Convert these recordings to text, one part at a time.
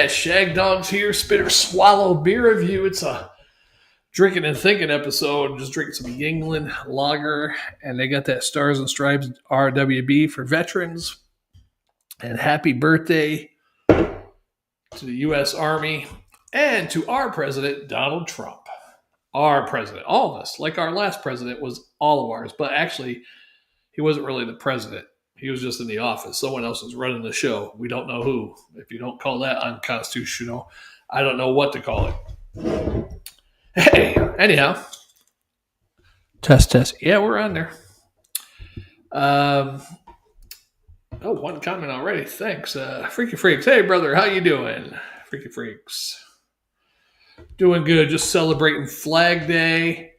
Yeah, Shag Dog's here. Spitter Swallow beer review. It's a drinking and thinking episode. I'm just drinking some Yuengling Lager, and they got that Stars and Stripes RWB for veterans. And happy birthday to the U.S. Army and to our president, Donald Trump. Our president, all of us, like our last president was all of ours, but actually, he wasn't really the president. He was just in the office. Someone else was running the show. We don't know who. If you don't call that unconstitutional, I don't know what to call it. Hey, anyhow. Test. Yeah, we're on there. One comment already. Thanks. Freaky Freaks. Hey, brother, how you doing? Freaky Freaks. Doing good. Just celebrating Flag Day.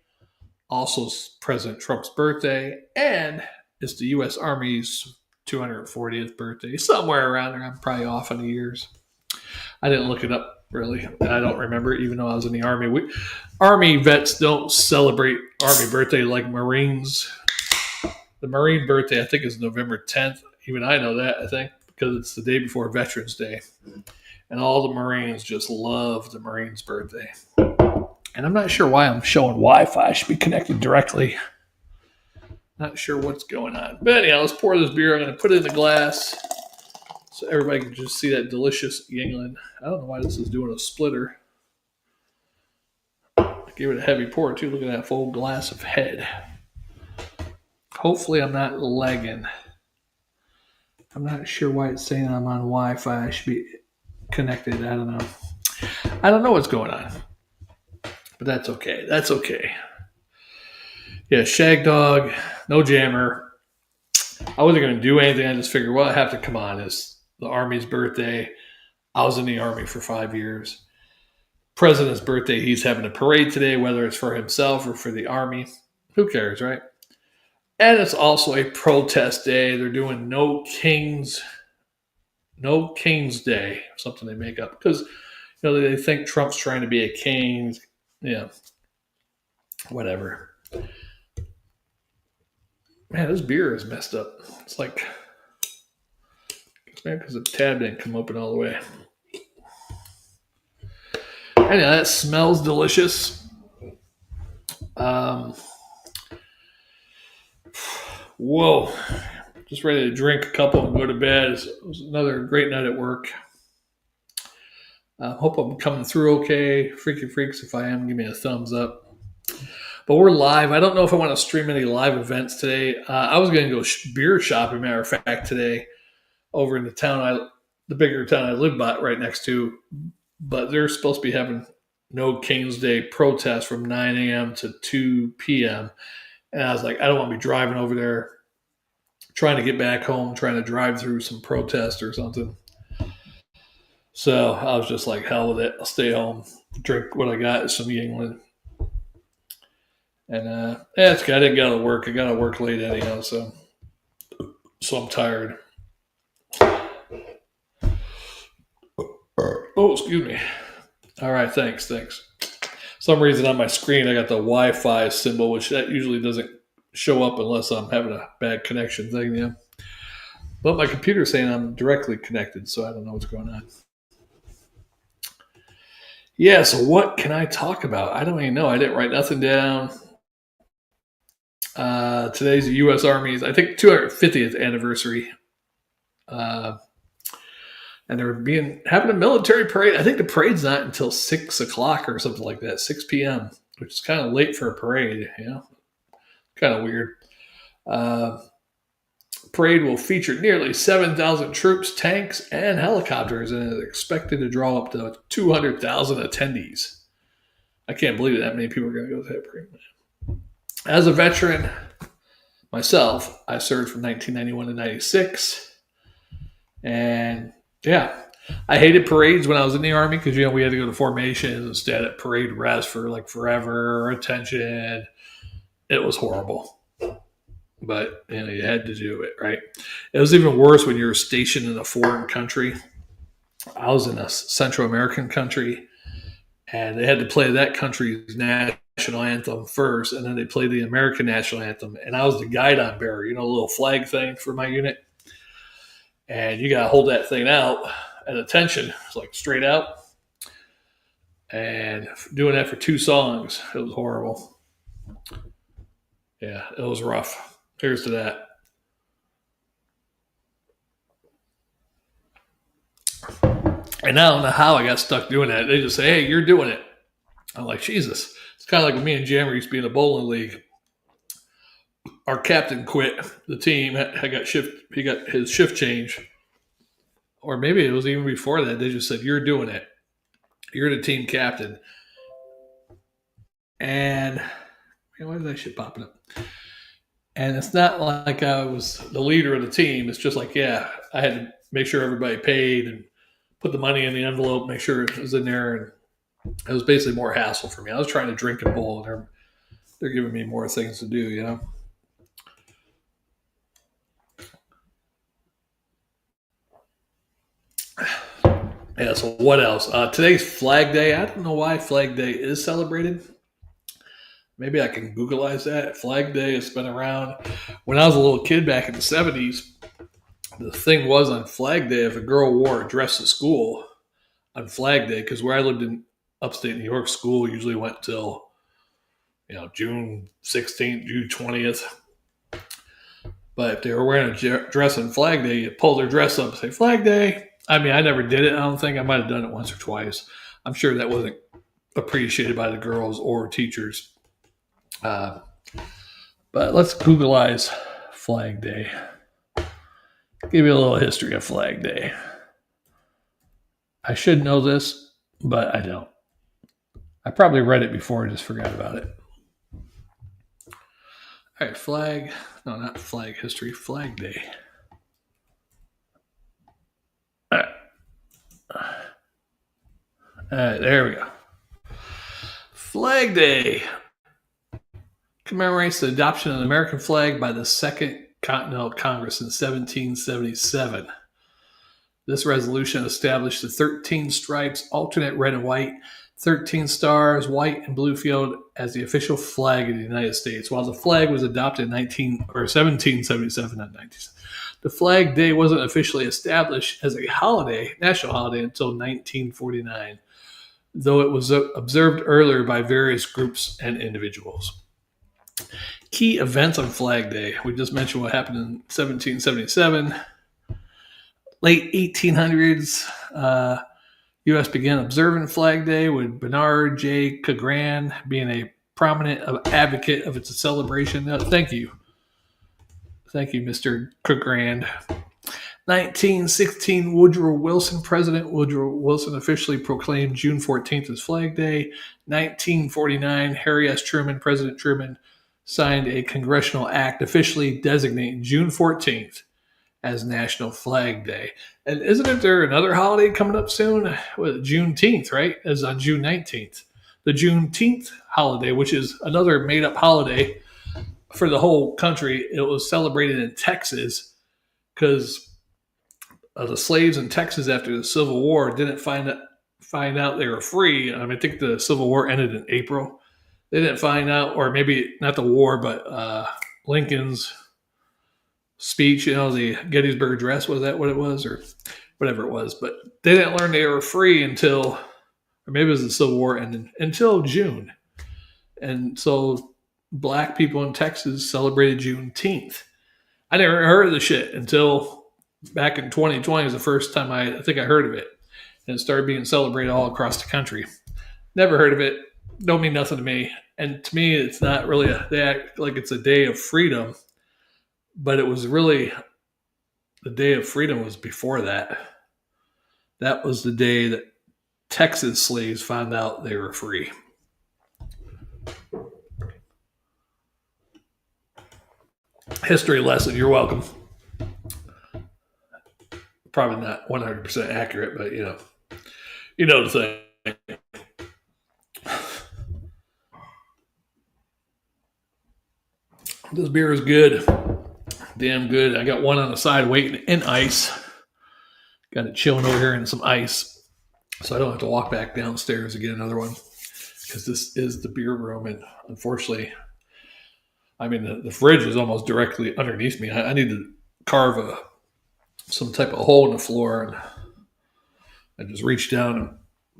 Also President Trump's birthday. And it's the U.S. Army's 240th birthday. Somewhere around there. I'm probably off on the years. I didn't look it up, really. I don't remember, even though I was in the Army. Army vets don't celebrate Army birthday like Marines. The Marine birthday, I think, is November 10th. Even I know that, I think, because it's the day before Veterans Day. And all the Marines just love the Marines' birthday. And I'm not sure why I'm showing Wi-Fi. I should be connected directly. Not sure what's going on. But anyhow, let's pour this beer. I'm going to put it in the glass so everybody can just see that delicious Yuengling. I don't know why this is doing a splitter. I gave it a heavy pour, too. Look at that full glass of head. Hopefully I'm not lagging. I'm not sure why it's saying I'm on Wi-Fi. I should be connected. I don't know. I don't know what's going on. But that's okay. That's okay. Yeah, Shag Dog, no jammer. I wasn't going to do anything. I just figured, well, I have to come on. It's the Army's birthday. I was in the Army for 5 years. President's birthday, he's having a parade today, whether it's for himself or for the Army. Who cares, right? And it's also a protest day. They're doing No King's Day, something they make up. Because they think Trump's trying to be a king. Yeah, whatever. Man, this beer is messed up. It's like, maybe because the tab didn't come open all the way. Anyway, that smells delicious. Whoa. Just ready to drink a couple and go to bed. It was another great night at work. Hope I'm coming through okay. Freaky Freaks, if I am, give me a thumbs up. But we're live. I don't know if I want to stream any live events today. I was going to go beer shopping, matter of fact, today over in the bigger town I live by right next to. But they're supposed to be having No King's Day protest from 9 a.m. to 2 p.m. And I was like, I don't want to be driving over there, trying to get back home, trying to drive through some protest or something. So I was just like, hell with it. I'll stay home, drink what I got, some Yuengling. And it's good. I didn't go to work. I got to work late anyhow, so I'm tired. Oh, excuse me. All right, thanks. Some reason on my screen I got the Wi-Fi symbol, which that usually doesn't show up unless I'm having a bad connection thing, yeah. But my computer's saying I'm directly connected, so I don't know what's going on. Yeah, so what can I talk about? I don't even know. I didn't write nothing down. Today's the U.S. Army's, I think, 250th anniversary. And they're having a military parade. I think the parade's not until 6 o'clock or something like that, 6 p.m., which is kind of late for a parade, kind of weird. Parade will feature nearly 7,000 troops, tanks, and helicopters, and is expected to draw up to 200,000 attendees. I can't believe that many people are going to go to that parade. As a veteran myself, I served from 1991 to 96. And yeah, I hated parades when I was in the Army because, we had to go to formations instead at parade rest for like forever or attention. It was horrible. But, you had to do it, right? It was even worse when you were stationed in a foreign country. I was in a Central American country, and they had to play that country's national anthem first, and then they played the American national anthem. And I was the guidon bearer, a little flag thing for my unit. And you got to hold that thing out at attention, like straight out, and doing that for 2 songs, it was horrible. Yeah, it was rough. Here's to that. And I don't know how I got stuck doing that. They just say, "Hey, you're doing it." I'm like, Jesus. It's kind of like when me and Jammer used to be in a bowling league. Our captain quit the team. He got his shift change, or maybe it was even before that. They just said, "You're doing it. You're the team captain." And man, why is that shit popping up? And it's not like I was the leader of the team. It's just like, yeah, I had to make sure everybody paid and put the money in the envelope, make sure it was in there, and it was basically more hassle for me. I was trying to drink and bowl, and they're giving me more things to do, you know. Yeah. So what else? Today's Flag Day. I don't know why Flag Day is celebrated. Maybe I can Googleize that. Flag Day has been around. When I was a little kid back in the 70s, the thing was on Flag Day, if a girl wore a dress to school on Flag Day, because where I lived in upstate New York, school usually went till June 16th, June 20th. But if they were wearing a dress on Flag Day, you pull their dress up and say Flag Day. I mean, I never did it. I don't think I might have done it once or twice. I'm sure that wasn't appreciated by the girls or teachers. But let's Googleize Flag Day. Give you a little history of Flag Day. I should know this, but I don't. I probably read it before and just forgot about it. All right, not flag history, Flag Day. All right, there we go. Flag Day commemorates the adoption of the American flag by the Second Continental Congress in 1777. This resolution established the 13 stripes, alternate red and white, 13 stars, white and blue field as the official flag of the United States. While the flag was adopted in 1777, not 19. The Flag Day wasn't officially established as a national holiday, until 1949, though it was observed earlier by various groups and individuals. Key events on Flag Day. We just mentioned what happened in 1777. Late 1800s, U.S. began observing Flag Day with Bernard J. Cougran being a prominent advocate of its celebration. Thank you, Mr. Cougran. 1916, President Woodrow Wilson officially proclaimed June 14th as Flag Day. 1949, Harry S. Truman, President Truman, signed a congressional act officially designating June 14th as National Flag Day. And isn't there another holiday coming up soon? Juneteenth, right? Is on June 19th. The Juneteenth holiday, which is another made-up holiday for the whole country. It was celebrated in Texas because the slaves in Texas after the Civil War didn't find out they were free. I think the Civil War ended in April. They didn't find out, or maybe not the war, but Lincoln's speech, the Gettysburg Address, was that what it was, or whatever it was? But they didn't learn they were free until, or maybe it was the Civil War ended, until June. And so black people in Texas celebrated Juneteenth. I never heard of the shit until back in 2020 was the first time I think I heard of it. And it started being celebrated all across the country. Never heard of it. Don't mean nothing to me. And to me, it's not really they act like it's a day of freedom, but it was really, the day of freedom was before that. That was the day that Texas slaves found out they were free. History lesson, you're welcome. Probably not 100% accurate, but you know the thing. This beer is good. Damn good. I got one on the side waiting in ice. Got it chilling over here in some ice. So I don't have to walk back downstairs to get another one. Because this is the beer room. And unfortunately, the fridge is almost directly underneath me. I need to carve some type of hole in the floor and I just reach down and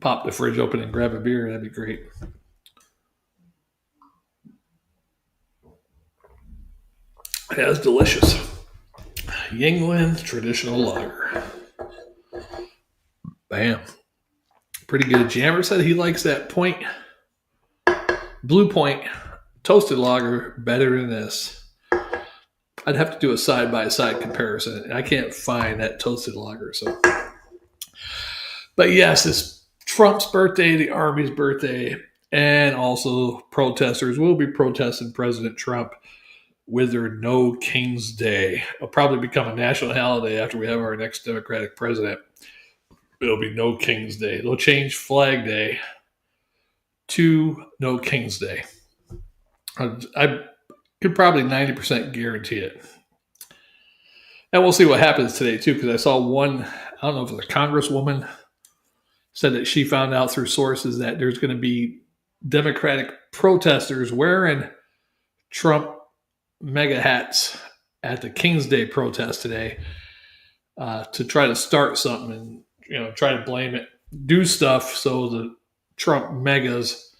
pop the fridge open and grab a beer. That'd be great. Yeah, it's delicious. Yuengling Traditional Lager. Bam. Pretty good. Jammer said he likes that Blue Point toasted lager better than this. I'd have to do a side by side comparison. I can't find that toasted lager. So, but yes, it's Trump's birthday, the Army's birthday, and also protesters will be protesting President Trump with their No King's Day. It'll probably become a national holiday after we have our next Democratic president. It'll be No King's Day. They'll change Flag Day to No King's Day. I could probably 90% guarantee it. And we'll see what happens today, too, because I saw one, I don't know if it was a congresswoman, said that she found out through sources that there's going to be Democratic protesters wearing Trump mega hats at the King's Day protest today to try to start something and try to blame it, do stuff so the Trump megas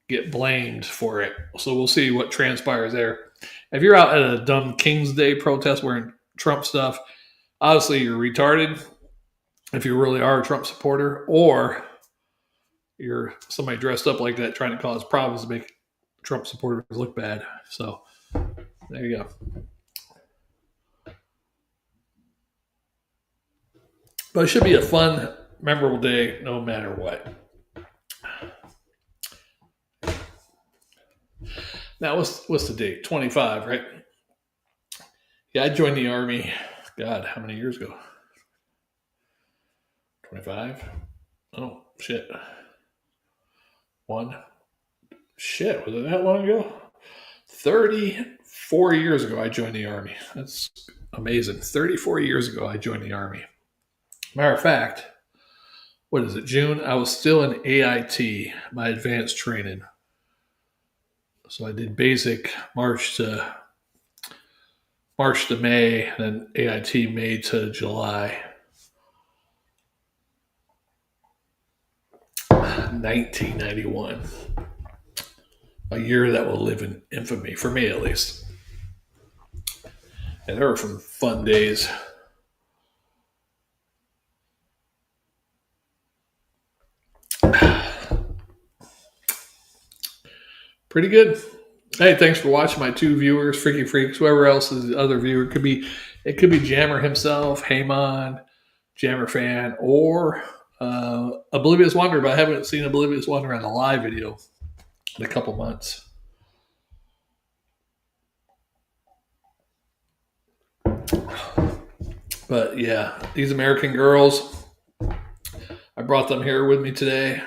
get blamed for it. So we'll see what transpires there. If you're out at a dumb King's Day protest wearing Trump stuff, obviously you're retarded if you really are a Trump supporter, or you're somebody dressed up like that trying to cause problems to make Trump supporters look bad. So there you go. But it should be a fun, memorable day no matter what. Now, what's the date? 25, right? Yeah, I joined the Army, God, how many years ago? 25? Oh, shit. One. Shit, was it that long ago? 34 years ago, I joined the Army. That's amazing. 34 years ago, I joined the Army. Matter of fact, what is it, June? I was still in AIT, my advanced training. So I did basic March to May, then AIT May to July. 1991. A year that will live in infamy, for me at least. And there were some fun days. Pretty good. Hey, thanks for watching my two viewers, Freaky Freaks, whoever else is the other viewer. It could be Jammer himself, Heyman, Jammer fan, or Oblivious Wonder, but I haven't seen Oblivious Wonder on a live video in a couple months. But yeah, these American girls, I brought them here with me today.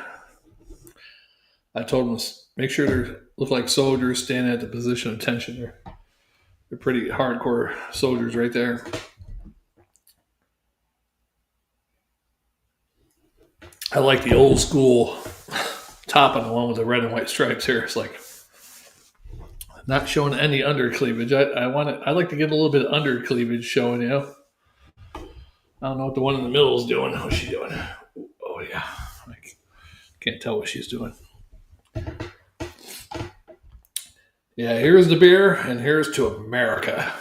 I told them to make sure they look like soldiers standing at the position of attention. They're pretty hardcore soldiers right there. I like the old school top on the one with the red and white stripes here. It's like not showing any under cleavage. I like to get a little bit of under cleavage showing, I don't know what the one in the middle is doing. What's she doing? Oh yeah. I can't tell what she's doing. Yeah, here's the beer, and here's to America.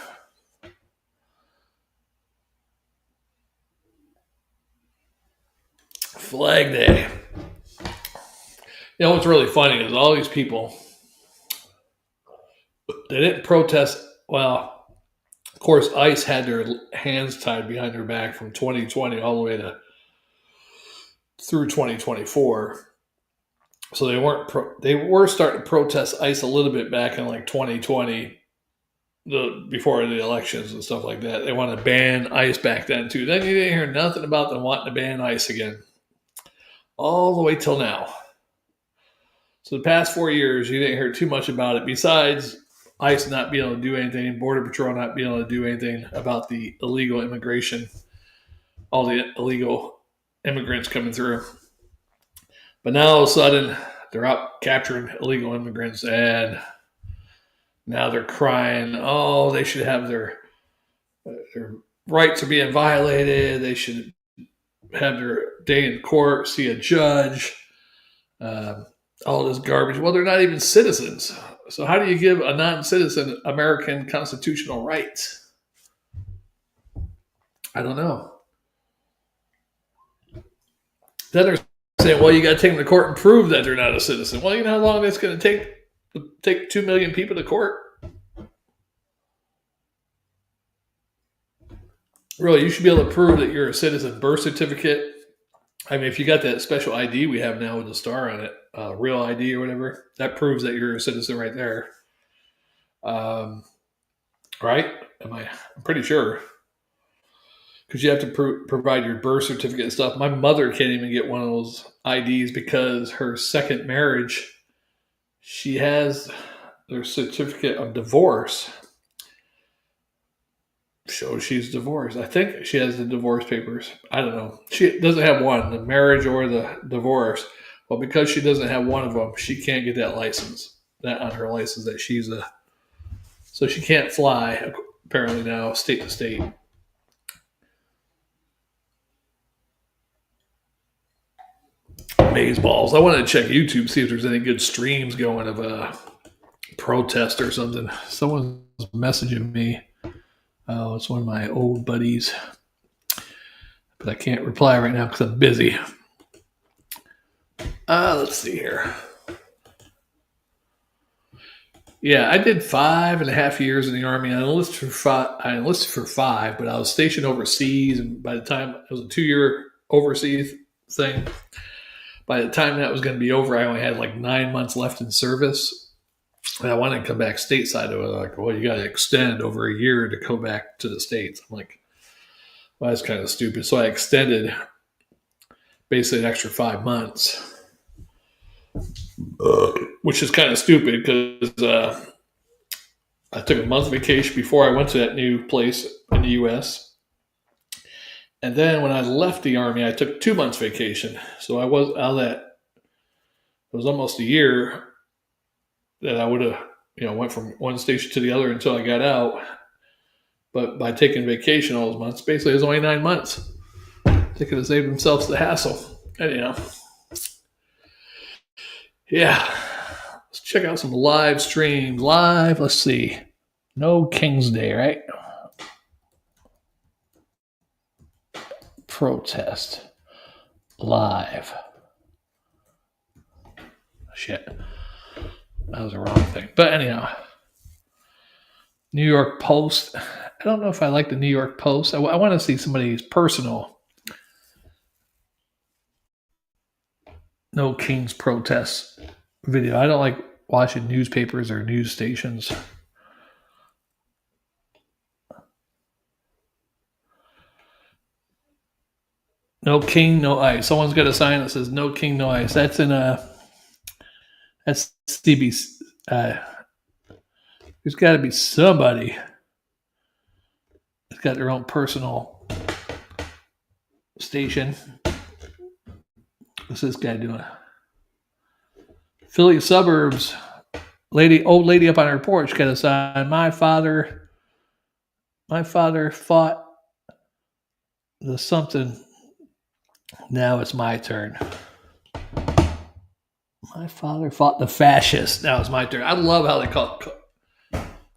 Flag Day. What's really funny is all these people, they didn't protest. Well, of course, ICE had their hands tied behind their back from 2020 all the way through 2024. So they were starting to protest ICE a little bit back in like 2020, before the elections and stuff like that. They wanted to ban ICE back then too. Then you didn't hear nothing about them wanting to ban ICE again, all the way till now. So the past 4 years, you didn't hear too much about it, besides ICE not being able to do anything, Border Patrol not being able to do anything about the illegal immigration, all the illegal immigrants coming through. But now all of a sudden, they're out capturing illegal immigrants, and now they're crying, oh, they should have their rights are being violated. They should have their day in court, see a judge, um, all this garbage. Well, they're not even citizens. So how do you give a non-citizen American constitutional rights? I don't know. Then they're saying, well, you got to take them to court and prove that they're not a citizen. Well, you know how long that's going to take 2 million people to court? Really, you should be able to prove that you're a citizen. Birth certificate. I mean, if you got that special ID we have now with the star on it, real ID or whatever, that proves that you're a citizen right there. Right? I'm pretty sure. Because you have to provide your birth certificate and stuff. My mother can't even get one of those IDs because her second marriage, she has their certificate of divorce. Shows she's divorced. I think she has the divorce papers. I don't know. She doesn't have one, the marriage or the divorce. Well, because she doesn't have one of them, she can't get that license. That on her license that she's a. So she can't fly apparently now, state to state. Maze balls. I wanted to check YouTube, see if there's any good streams going of a protest or something. Someone's messaging me. Oh, it's one of my old buddies. But I can't reply right now because I'm busy. Let's see here. Yeah, I did 5.5 years in the Army. I enlisted for 5, but I was stationed overseas. And by the time it was a 2-year overseas thing, by the time that was going to be over, I only had like 9 months left in service. And I wanted to come back stateside. They were like, well, you got to extend over a year to go back to the States. I'm like, well, that's kind of stupid. So I extended basically an extra 5 months, which is kind of stupid because I took a month vacation before I went to that new place in the U.S. And then when I left the Army, I took 2 months vacation. So I was out of that. It was almost a year that I would have, went from one station to the other until I got out. But by taking vacation all those months, basically it was only 9 months. They could have saved themselves the hassle. Anyhow. Yeah. Let's check out some live streams. Let's see. No King's Day, right? Protest. Live. Shit. That was the wrong thing. But anyhow. New York Post. I don't know if I like the New York Post. I want to see somebody's personal. No King's protest video. I don't like watching newspapers or news stations. No king, no ice. Someone's got a sign that says "No king, no ice." That's that's CBC. There's got to be somebody that's got their own personal station. What's this guy doing? Philly suburbs. Old lady up on her porch got a sign. My father fought the something. Now it's my turn. My father fought the fascists. Now it's my turn. I love how they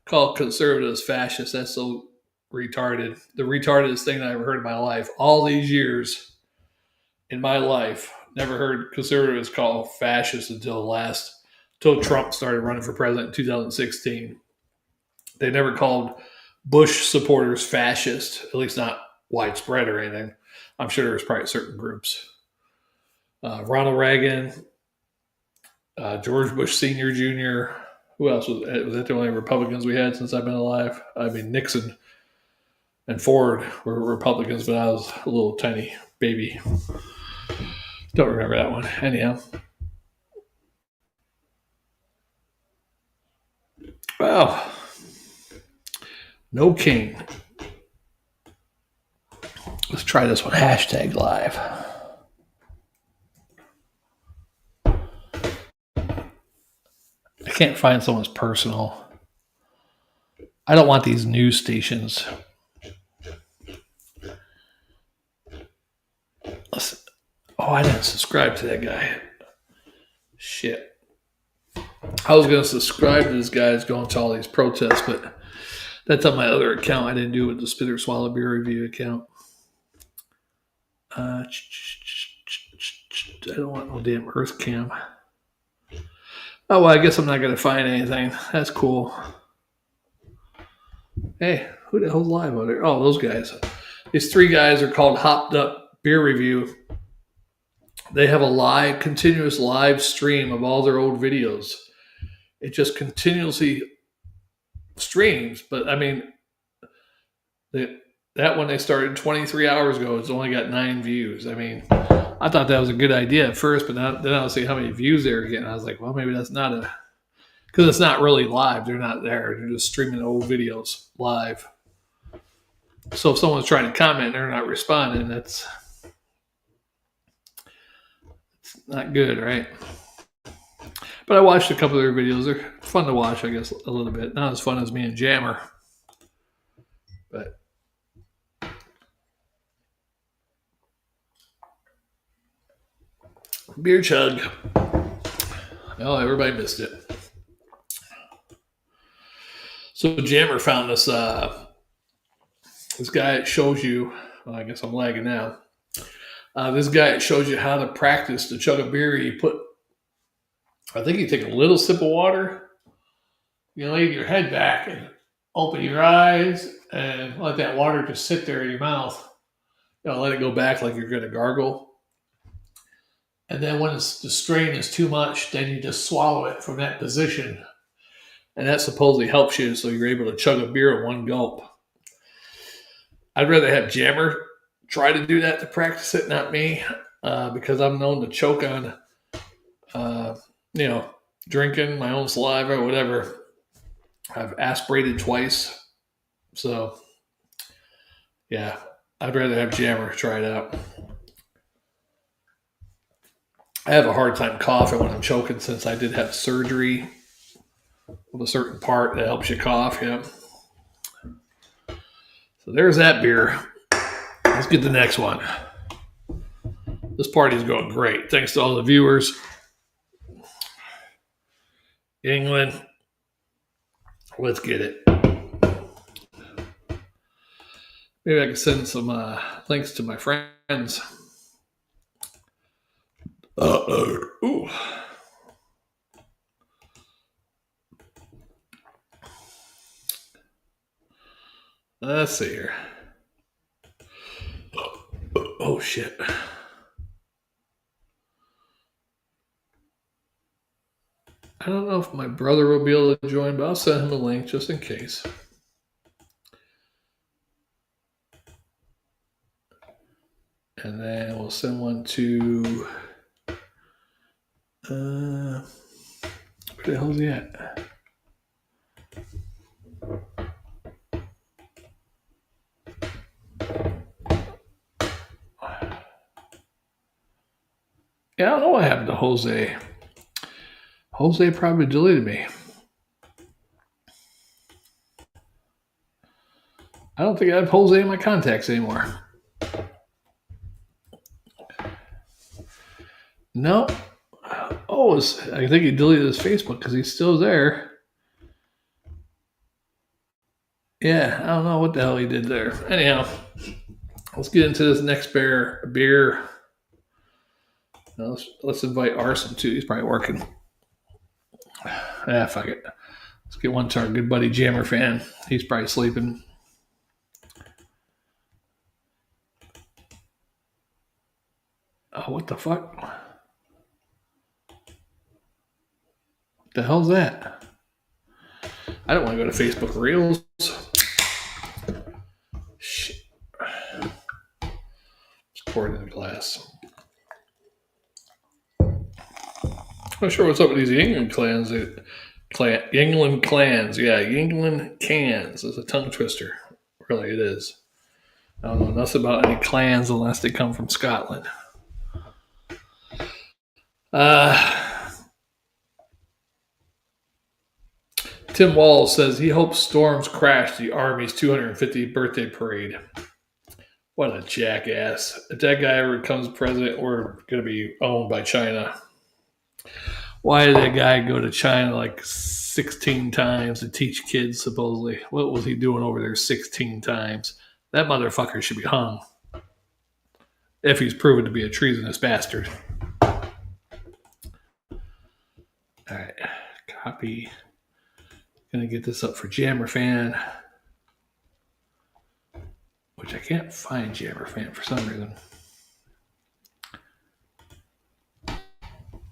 call conservatives fascists. That's so retarded. The retardedest thing I ever heard in my life. All these years in my life, never heard conservatives called fascists until Trump started running for president in 2016. They never called Bush supporters fascist, at least not widespread or anything. I'm sure there's probably certain groups. Ronald Reagan, George Bush Sr., Jr., who else was that the only Republicans we had since I've been alive? I mean, Nixon and Ford were Republicans, but I was a little tiny baby. Don't remember that one. Anyhow. Well, no king. Let's try this one. Hashtag live. I can't find someone's personal. I don't want these news stations. Oh, I didn't subscribe to that guy. Shit. I was going to subscribe to this guy who's going to all these protests, but that's on my other account. I didn't do it with the Spitter Swallow Beer Review account. I don't want no damn Earth Cam. Oh, well, I guess I'm not going to find anything. That's cool. Hey, who the hell's live over there? Oh, those guys. These three guys are called Hopped Up Beer Review. They have a continuous live stream of all their old videos. It just continuously streams, but I mean, that one they started 23 hours ago, it's only got 9 views. I mean, I thought that was a good idea at first, but then I was seeing how many views they were getting. I was like, well, maybe that's not because it's not really live. They're not there. They're just streaming old videos live. So if someone's trying to comment and they're not responding, it's not good, right? But I watched a couple of their videos. They're fun to watch, I guess, a little bit. Not as fun as me and Jammer. But beer chug. Oh, everybody missed it. So Jammer found this guy that shows you, well, I guess I'm lagging now. This guy that shows you how to practice to chug a beer. I think you take a little sip of water, you lay your head back and open your eyes and let that water just sit there in your mouth. Let it go back like you're going to gargle. And then when the strain is too much, then you just swallow it from that position. And that supposedly helps you so you're able to chug a beer in one gulp. I'd rather have Jammer try to do that to practice it, not me, because I'm known to choke on, drinking my own saliva or whatever. I've aspirated twice. So, yeah, I'd rather have Jammer try it out. I have a hard time coughing when I'm choking since I did have surgery with a certain part that helps you cough. Yeah. So there's that beer. Let's get the next one. This party's going great. Thanks to all the viewers. England. Let's get it. Maybe I can send some links to my friends. Ooh. Let's see here. Oh, shit. I don't know if my brother will be able to join, but I'll send him a link just in case. And then we'll send one to... where the hell is he at? Yeah, I don't know what happened to Jose. Jose probably deleted me. I don't think I have Jose in my contacts anymore. No. Oh, I think he deleted his Facebook because he's still there. Yeah, I don't know what the hell he did there. Anyhow, let's get into this next beer. Now let's invite Arson too. He's probably working. Fuck it. Let's get one to our good buddy Jammer fan. He's probably sleeping. Oh, what the fuck? What the hell's that? I don't want to go to Facebook Reels. Shit. Just pour it in a glass. I'm not sure what's up with these Yuengling clans. Yuengling clans. Yeah, Yuengling cans. It's a tongue twister. Really, it is. I don't know nothing about any clans unless they come from Scotland. Tim Walls says he hopes storms crash the Army's 250th birthday parade. What a jackass. If that guy ever becomes president, we're going to be owned by China. Why did that guy go to China like 16 times to teach kids, supposedly? What was he doing over there 16 times? That motherfucker should be hung if he's proven to be a treasonous bastard. All right, copy. Gonna get this up for Jammer Fan, which I can't find Jammer Fan for some reason.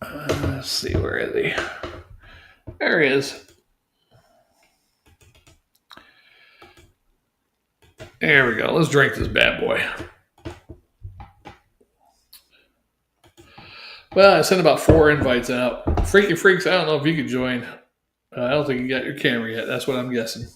Let's see, where is he? There he is. There we go. Let's drink this bad boy. Well, I sent about 4 invites out. Freaky Freaks, I don't know if you could join. I don't think you got your camera yet. That's what I'm guessing.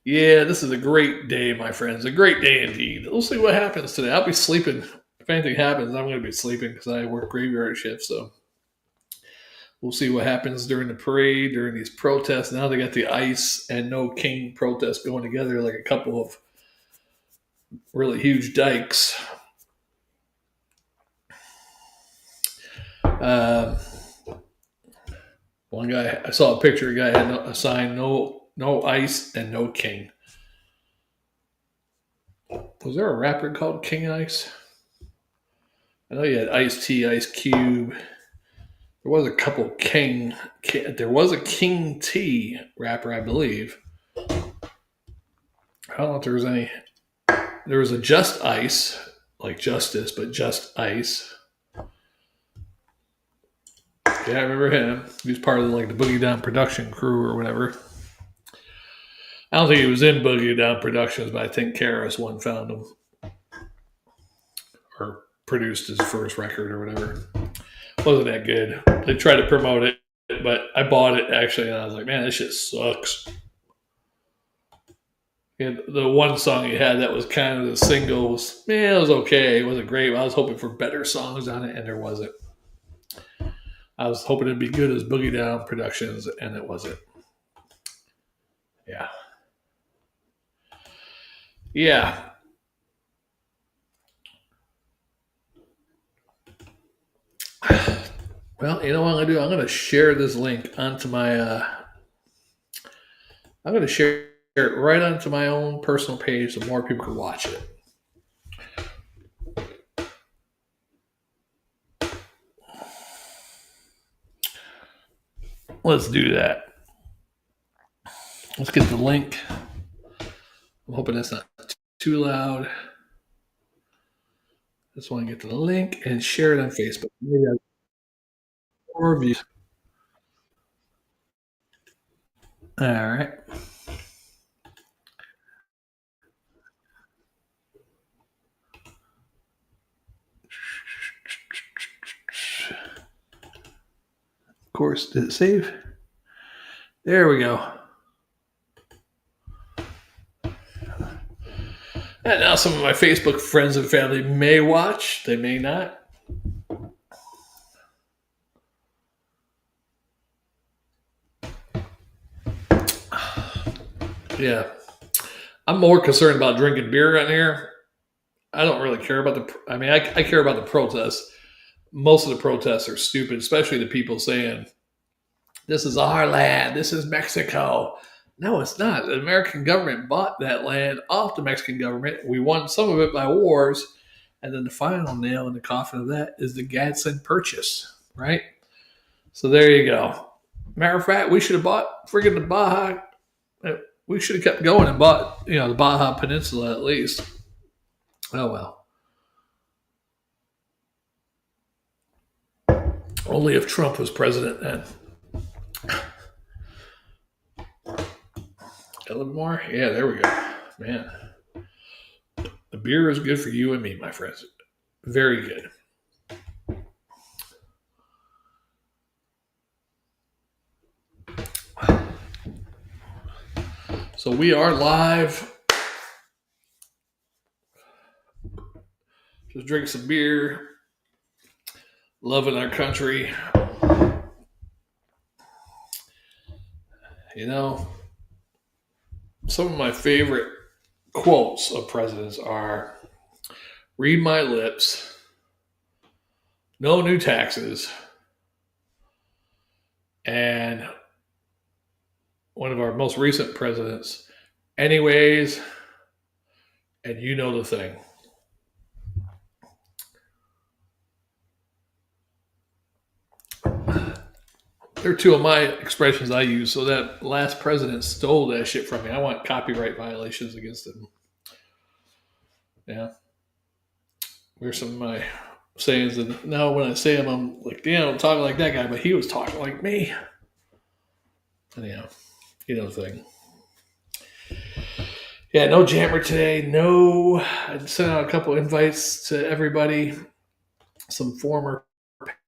Yeah, this is a great day, my friends. A great day indeed. We'll see what happens today. I'll be sleeping. If anything happens, I'm going to be sleeping because I work graveyard shift. So we'll see what happens during the parade, during these protests. Now they got the ICE and No King protests going together like a couple of really huge dykes. One guy, I saw a picture. A guy had a sign: "No Ice and No King." Was there a rapper called King Ice? I know you had Ice T, Ice Cube. There was a couple King. There was a King T rapper, I believe. I don't know if there was any. There was a Just Ice, like Justice, but Just Ice. Yeah, I remember him. He was part of like the Boogie Down production crew or whatever. I don't think he was in Boogie Down Productions, but I think KRS One found him or produced his first record or whatever. Wasn't that good? They tried to promote it, but I bought it actually, and I was like, man, this shit sucks. And the one song he had that was kind of the singles, man, it was okay. It wasn't great. I was hoping for better songs on it, and there wasn't. I was hoping it'd be good as Boogie Down Productions, and it wasn't. Yeah. Yeah. Well, you know what I'm going to do? I'm going to share this link onto my. I'm going to share it right onto my own personal page so more people can watch it. Let's do that. Let's get the link. I'm hoping that's not too loud. Just want to get to the link and share it on Facebook. Maybe I have more views. All right. Of course, did it save? There we go. And now some of my Facebook friends and family may watch. They may not. Yeah. I'm more concerned about drinking beer on here. I don't really care about I care about the protests. Most of the protests are stupid, especially the people saying, this is our land, this is Mexico. No, it's not. The American government bought that land off the Mexican government. We won some of it by wars. And then the final nail in the coffin of that is the Gadsden Purchase, right? So there you go. Matter of fact, we should have bought friggin' the Baja. We should have kept going and bought, the Baja Peninsula at least. Oh well. Only if Trump was president then. A little more? Yeah, there we go. Man. The beer is good for you and me, my friends. Very good. So we are live. Just drink some beer. Loving our country. You know, some of my favorite quotes of presidents are read my lips, no new taxes, and one of our most recent presidents, anyways, and you know the thing. They're two of my expressions I use. So that last president stole that shit from me. I want copyright violations against him. Yeah. There's some of my sayings, and now when I say them, I'm like, damn, I'm talking like that guy, but he was talking like me. Anyhow, you know the thing. Yeah, no jammer today. No, I sent out a couple invites to everybody. Some former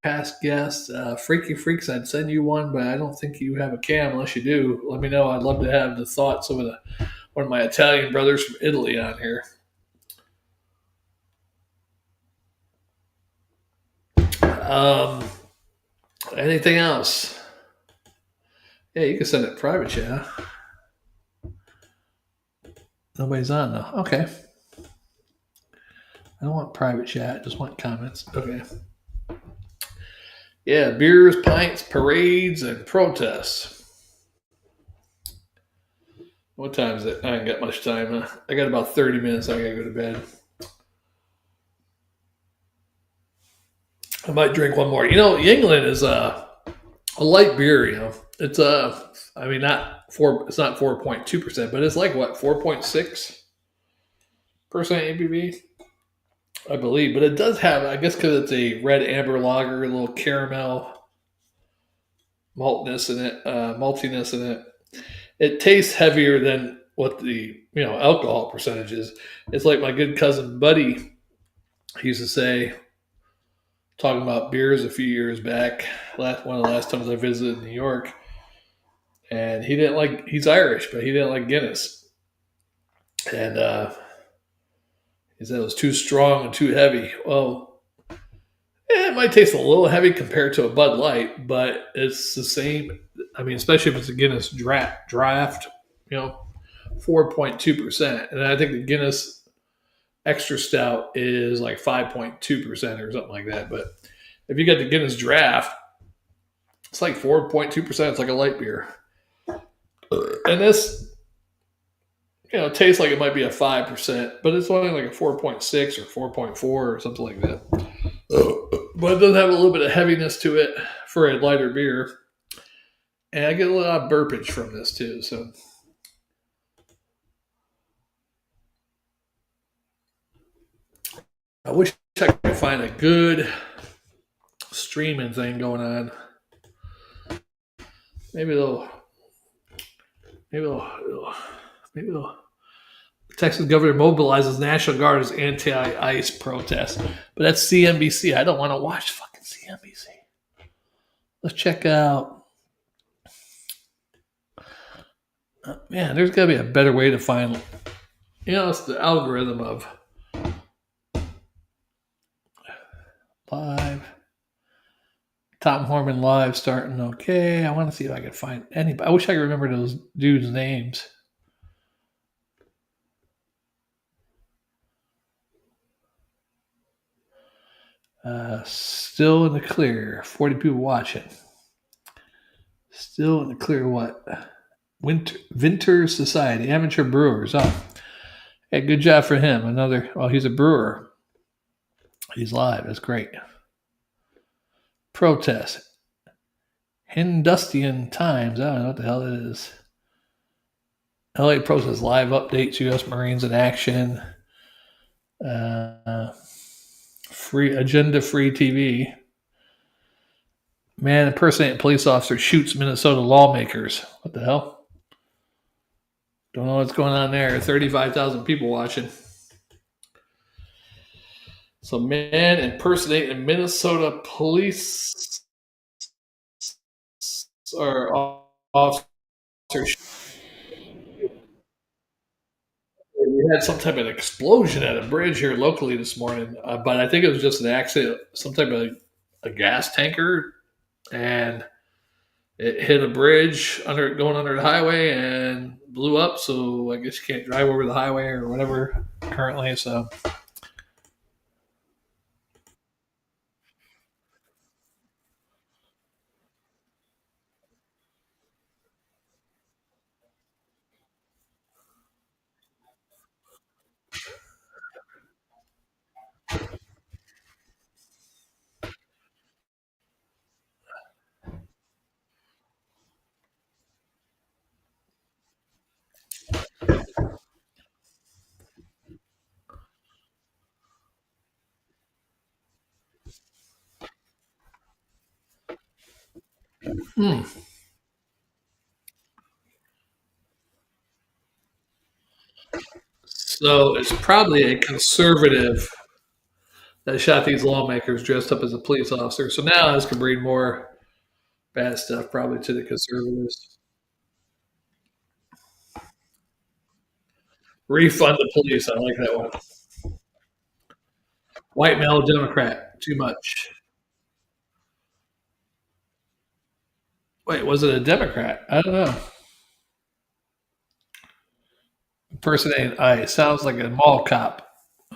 past guests. Freaky Freaks, I'd send you one, but I don't think you have a cam unless you do. Let me know. I'd love to have the thoughts of one of my Italian brothers from Italy on here. Um, Anything else? Yeah, you can send it private chat. Nobody's on though. Okay. I don't want private chat. I just want comments. Okay. Yeah, beers, pints, parades, and protests. What time is it? I ain't got much time. I got about 30 minutes. I gotta go to bed. I might drink one more. You know, Yuengling is a light beer. You know, it's I mean, not four. It's not 4.2%, but it's like what 4.6% ABV, I believe. But it does have, I guess, because it's a red amber lager, a little caramel maltiness in it. It tastes heavier than what the alcohol percentage is. It's like my good cousin Buddy he used to say, talking about beers a few years back. One of the last times I visited New York, and he didn't like. He's Irish, but he didn't like Guinness, and he said it was too strong and too heavy. Well, it might taste a little heavy compared to a Bud Light, but it's the same. I mean, especially if it's a Guinness draft, 4.2%, and I think the Guinness extra stout is like 5.2% or something like that. But if you get the Guinness draft, it's like 4.2%. It's like a light beer. And this, tastes like it might be a 5%, but it's only like a 4.6 or 4.4 or something like that. But it does have a little bit of heaviness to it for a lighter beer. And I get a lot of burpage from this too. So I wish I could find a good streaming thing going on. Maybe Texas governor mobilizes National Guard as anti-ICE protest. But that's CNBC. I don't want to watch fucking CNBC. Let's check out. Man, there's got to be a better way to find. It's the algorithm of live. Tom Horman live starting. Okay, I want to see if I can find anybody. I wish I could remember those dudes' names. Still in the clear. 40 people watching. Still in the clear. What? Winter Society, amateur brewers. Oh, hey, good job for him. He's a brewer. He's live. That's great. Protest. Hindustian Times. I don't know what the hell it is. LA protest live updates. U.S. Marines in action. Free TV. Man impersonating police officer shoots Minnesota lawmakers. What the hell? Don't know what's going on there. 35,000 people watching. So man impersonating Minnesota police or officer. We had some type of explosion at a bridge here locally this morning, but I think it was just an accident, some type of a gas tanker, and It hit a bridge under going under the highway and blew up. So I guess you can't drive over the highway or whatever currently. So hmm. So it's probably a conservative that shot these lawmakers dressed up as a police officer. So now this could breed more bad stuff probably to the conservatives. Refund the police. I like that one. White male Democrat. Too much. Wait, was it a Democrat? I don't know. Impersonating ICE. Sounds like a mall cop.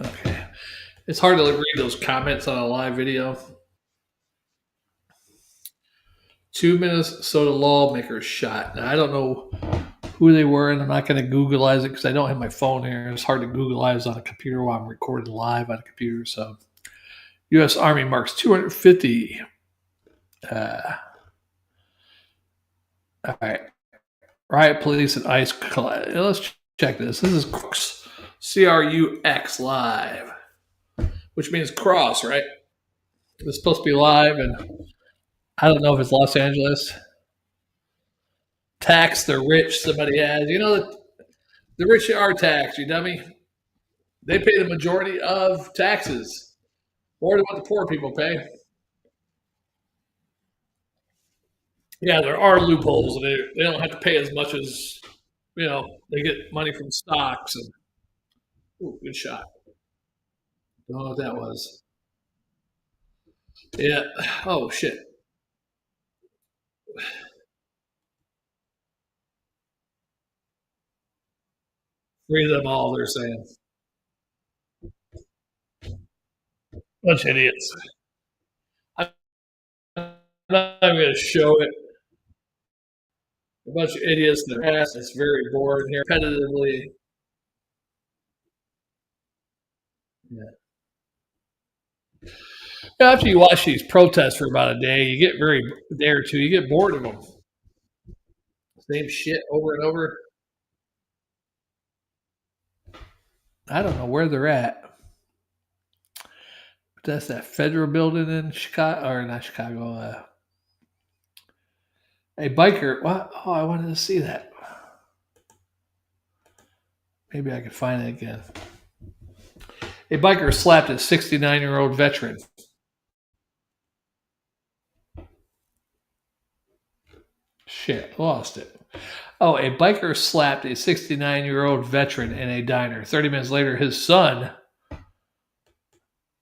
Okay. It's hard to read those comments on a live video. Two Minnesota lawmakers shot. Now, I don't know who they were, and I'm not going to Googleize it because I don't have my phone here. It's hard to Googleize on a computer while I'm recording live on a computer. So, U.S. Army marks 250. All right. Riot police and ICE collide. Let's check this. This is Crux. CRUX live, which means cross, right? It's supposed to be live, and I don't know if it's Los Angeles. Tax the rich, somebody has. You know, the rich are taxed, you dummy. They pay the majority of taxes, more than what the poor people pay. Yeah, there are loopholes. They don't have to pay as much as, they get money from stocks. And ooh, good shot. Don't know what that was. Yeah. Oh, shit. Free them all, they're saying. Bunch of idiots. I'm not even going to show it. A bunch of idiots in their ass. It's very boring here. Repetitively. Yeah. After you watch these protests for about a day, you get very day or two, you get bored of them. Same shit over and over. I don't know where they're at. But that's that federal building in Chicago, or not Chicago. A biker. What? Oh, I wanted to see that. Maybe I could find it again. A biker slapped a 69-year-old veteran. Shit, lost it. Oh, a biker slapped a 69-year-old veteran in a diner. 30 minutes later, his son.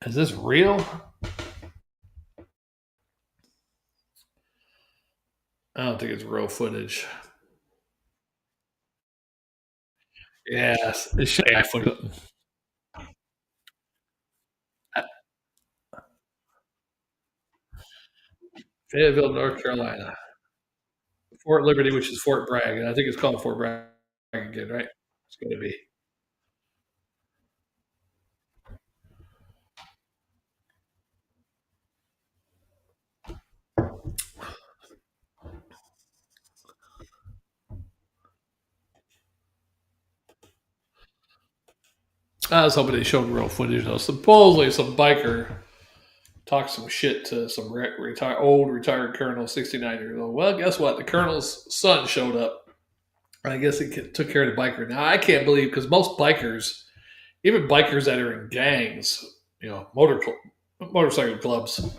Is this real? I don't think it's real footage. Yes, it's AI footage. Fayetteville, North Carolina. Fort Liberty, which is Fort Bragg. And I think it's called Fort Bragg again, right? It's going to be. I was hoping they showed real footage, though. Supposedly, some biker talked some shit to some old retired colonel, 69 years old. Well, guess what? The colonel's son showed up. I guess he took care of the biker. Now, I can't believe, because most bikers, even bikers that are in gangs, motorcycle clubs,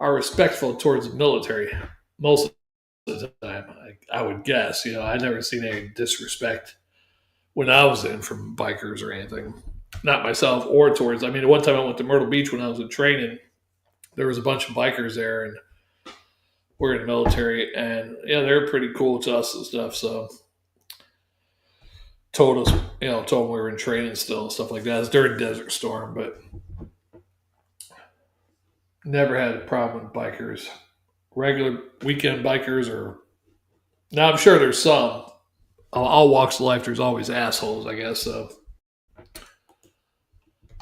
are respectful towards the military most of the time. I would guess. I never seen any disrespect when I was in from bikers or anything. Not myself or towards. I mean, one time I went to Myrtle Beach when I was in training. There was a bunch of bikers there, and we're in the military, and yeah, they're pretty cool to us and stuff. So told us, told them we were in training still and stuff like that. It's during Desert Storm, but never had a problem with bikers. Regular weekend bikers are now. I'm sure there's some. All walks of life. There's always assholes, I guess. So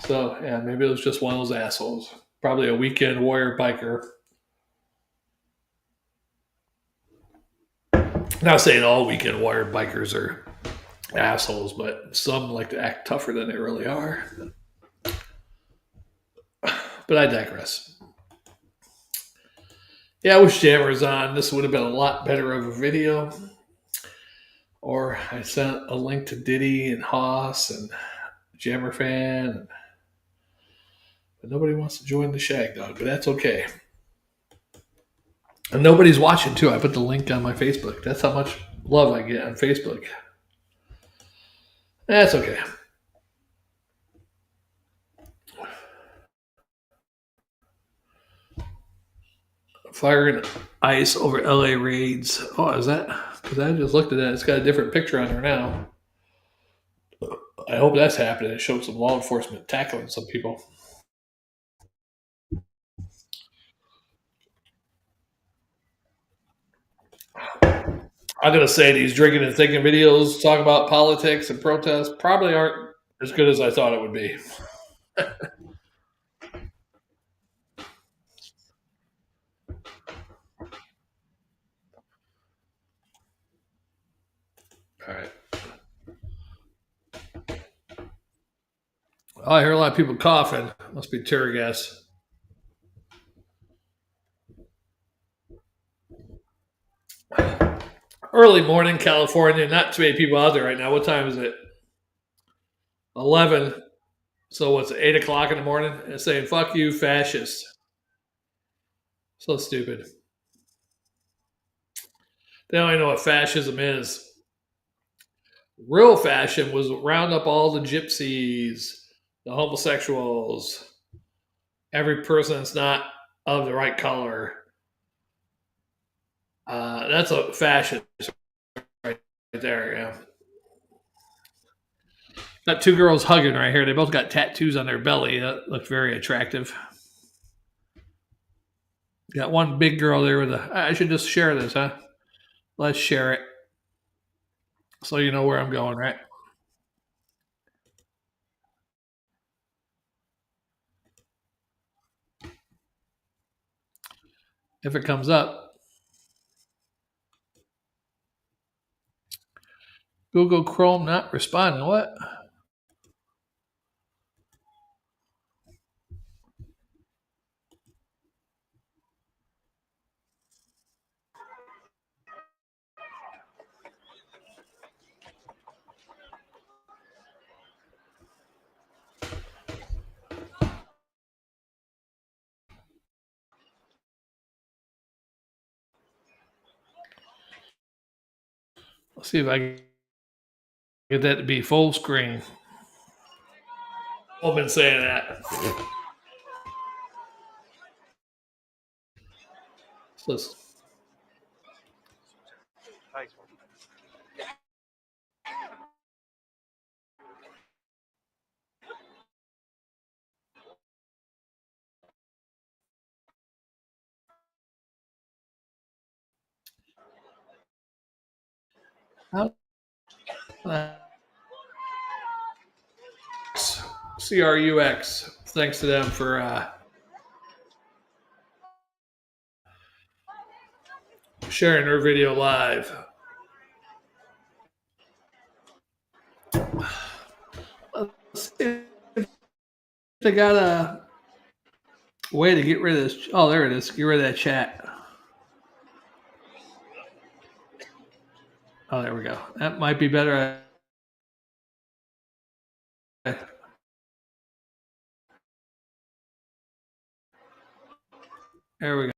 yeah, maybe it was just one of those assholes. Probably a weekend warrior biker. Not saying all weekend warrior bikers are assholes, but some like to act tougher than they really are. But I digress. Yeah, I wish Jammer was on. This would have been a lot better of a video. Or I sent a link to Diddy and Haas and Jammer fan. But nobody wants to join the Shag Dog, but that's okay. And nobody's watching too. I put the link on my Facebook. That's how much love I get on Facebook. That's okay. Fire and ice over LA raids. Oh, is that? Because I just looked at that. It's got a different picture on there now. I hope that's happening. It showed some law enforcement tackling some people. I'm gonna say these drinking and thinking videos talk about politics and protests probably aren't as good as I thought it would be. All right. Oh, I hear a lot of people coughing. Must be tear gas. Early morning, California. Not too many people out there right now. What time is it? 11. So what's it, 8 o'clock in the morning? And saying "fuck you, fascist." So stupid. They don't even know what fascism is. Real fashion was round up all the gypsies, the homosexuals, every person that's not of the right color. That's a fascist right there. Yeah, got two girls hugging right here. They both got tattoos on their belly. That looks very attractive. Got one big girl there with a. I should just share this, huh? Let's share it so you know where I'm going, right? If it comes up, Google Chrome not responding. What? Let's see if I can get that to be full screen. I've been saying that. So CRUX. Thanks to them for sharing their video live. Let's see if they got a way to get rid of this. Oh, there it is. Get rid of that chat. Oh, there we go. That might be better. There we go.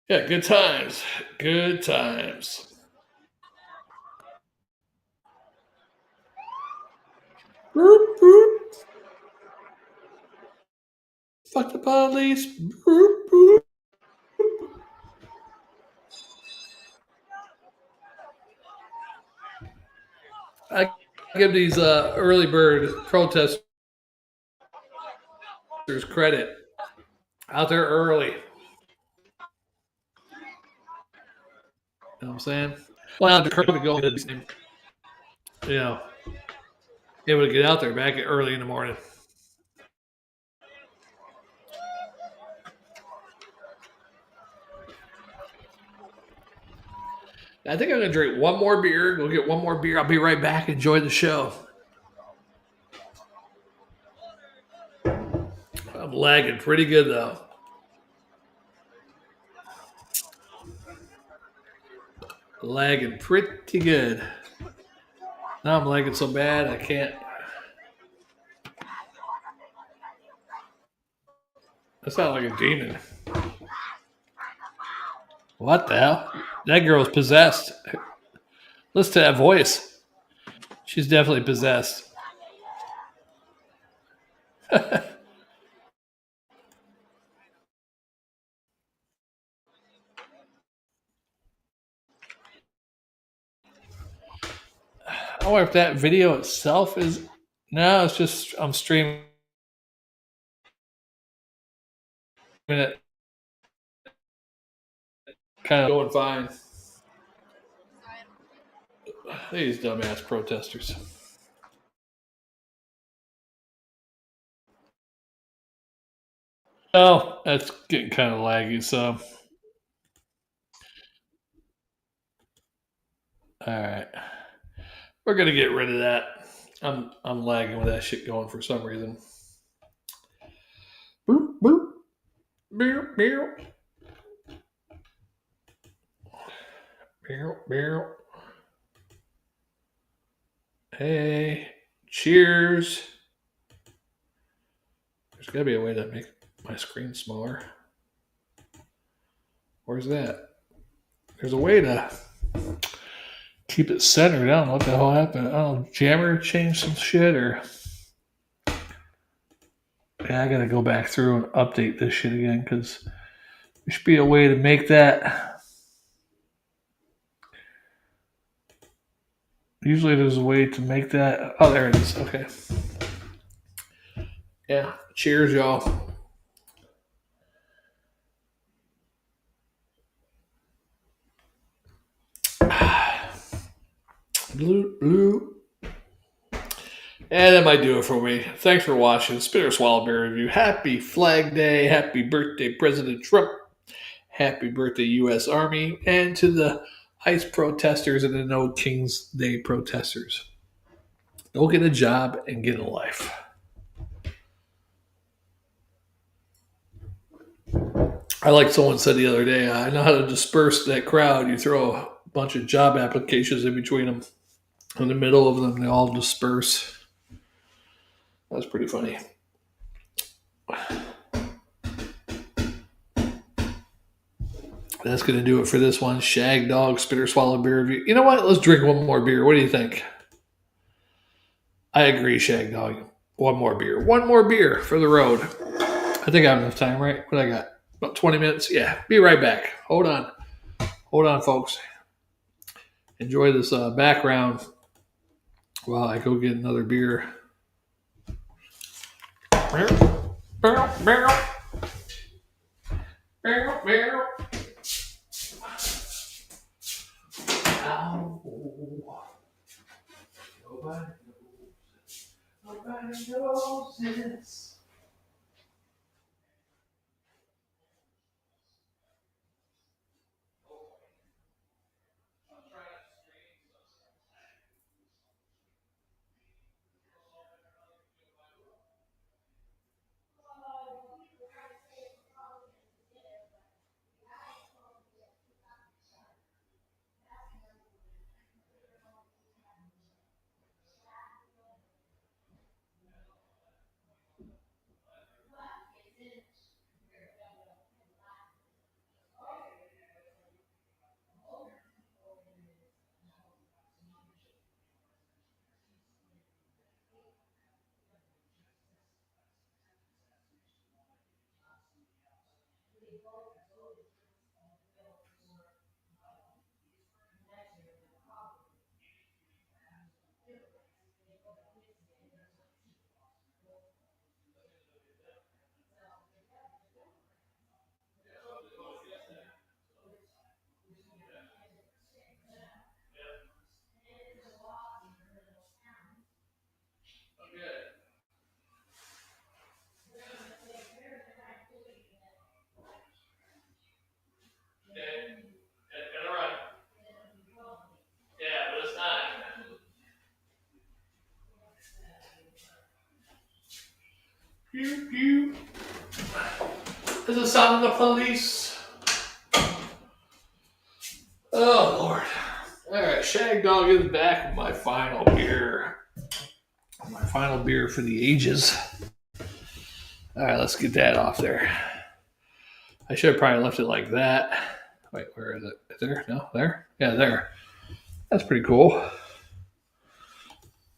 Yeah, good times. Good times. Boop, boop. Fuck the police. Boop, boop. I give these early bird protesters credit. Out there early. You know what I'm saying? Well, the curve would go, you know, able to get out there back early in the morning. I think I'm going to drink one more beer, go get one more beer. I'll be right back. Enjoy the show. I'm lagging pretty good, though. Lagging pretty good. Now I'm lagging so bad I can't. I sound like a demon. What the hell? That girl's possessed. Listen to that voice. She's definitely possessed. I wonder if that video itself is. No, it's just I'm streaming it, kind of going fine. These dumbass protesters. Oh, that's getting kind of laggy. So, all right, we're gonna get rid of that. I'm lagging with that shit going for some reason. Boop boop. Beer beer beer beer. Hey, cheers. There's got to be a way to make my screen smaller. Where's that? There's a way to keep it centered. I don't know what the hell happened. I don't know. Jammer changed some shit or. Yeah, I got to go back through and update this shit again because there should be a way to make that. Usually there's a way to make that. Oh, there it is. Okay. Yeah. Cheers, y'all. Blue, blue. And that might do it for me. Thanks for watching. Spinner Swallow Bear Review. Happy Flag Day. Happy birthday, President Trump. Happy birthday, U.S. Army. And to the ICE protesters and the No King's Day protesters. Go get a job and get a life. I like someone said the other day, I know how to disperse that crowd. You throw a bunch of job applications in between them. In the middle of them, they all disperse. That's pretty funny. That's going to do it for this one. Shag Dog Spitter Swallow Beer Review. You know what? Let's drink one more beer. What do you think? I agree, Shag Dog. One more beer. One more beer for the road. I think I have enough time, right? What I got? About 20 minutes? Yeah. Be right back. Hold on. Hold on, folks. Enjoy this background while I go get another beer. Barrel, barrel, barrel. Barrel, barrel. Ow. Nobody knows. Nobody knows this. Is the sound of the police? Oh, Lord. All right, Shag Dog is back with my final beer. My final beer for the ages. All right, let's get that off there. I should have probably left it like that. Wait, where is it? There? No, there? Yeah, there. That's pretty cool.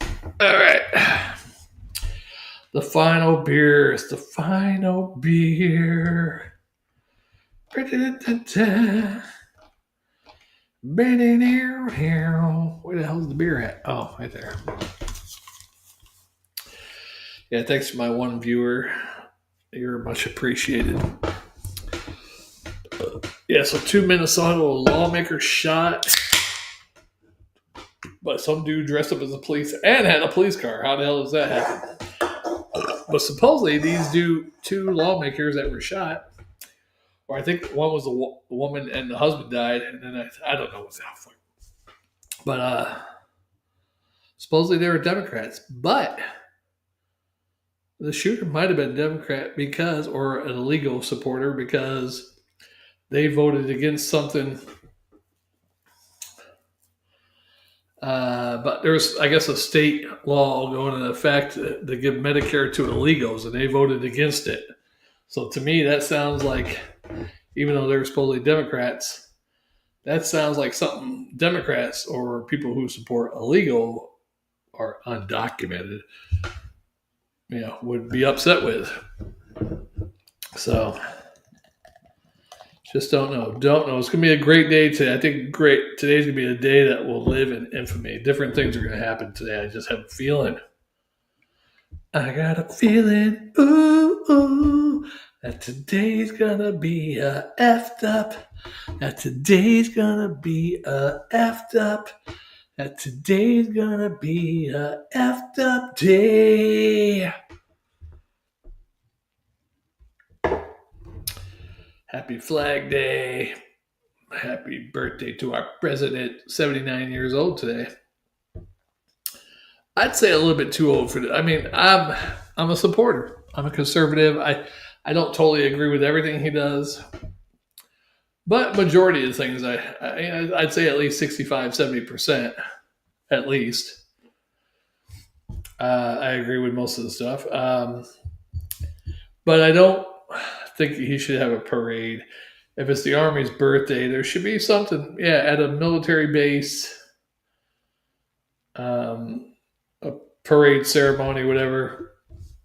All right. The final beer is the final beer. Where the hell's the beer at? Oh, right there. Yeah, thanks to my one viewer. You're much appreciated. Yeah, so 2 Minnesota lawmakers shot by some dude dressed up as a police and had a police car. How the hell does that happen? But supposedly these two lawmakers that were shot, or I think one was a woman and the husband died, and then I don't know what's that for. But supposedly they were Democrats, but the shooter might have been a Democrat because, or an illegal supporter because they voted against something. But there's, I guess, a state law going into effect to give Medicare to illegals, and they voted against it. So to me, that sounds like, even though they're supposedly Democrats, that sounds like something Democrats or people who support illegal or undocumented, would be upset with. So, just don't know. It's going to be a great day today. I think today's going to be a day that will live in infamy. Different things are going to happen today. I just have a feeling. I got a feeling, that today's going to be a effed up. That today's going to be a effed up. That today's going to be a effed up day. Happy Flag Day. Happy birthday to our president, 79 years old today. I'd say a little bit too old for that. I mean, I'm a supporter. I'm a conservative. I don't totally agree with everything he does. But majority of the things, I'd say at least 65, 70%, at least. I agree with most of the stuff. But I don't think he should have a parade. If it's the Army's birthday, there should be something, at a military base, a parade ceremony, whatever.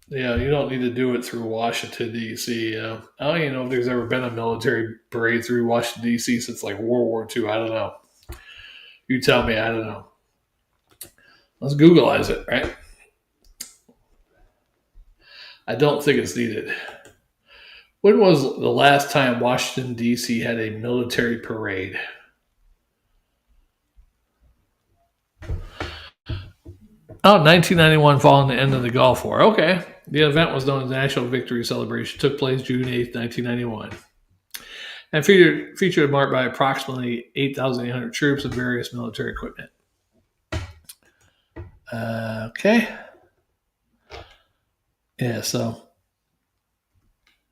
You don't need to do it through Washington, D.C. I don't even know if there's ever been a military parade through Washington, D.C. since like World War II. I don't know. You tell me. I don't know. Let's Googleize it, right? I don't think it's needed. When was the last time Washington, D.C. had a military parade? Oh, 1991, following the end of the Gulf War. Okay. The event was known as the National Victory Celebration. It took place June 8th, 1991. And featured marked by approximately 8,800 troops and various military equipment. Okay. Yeah, so.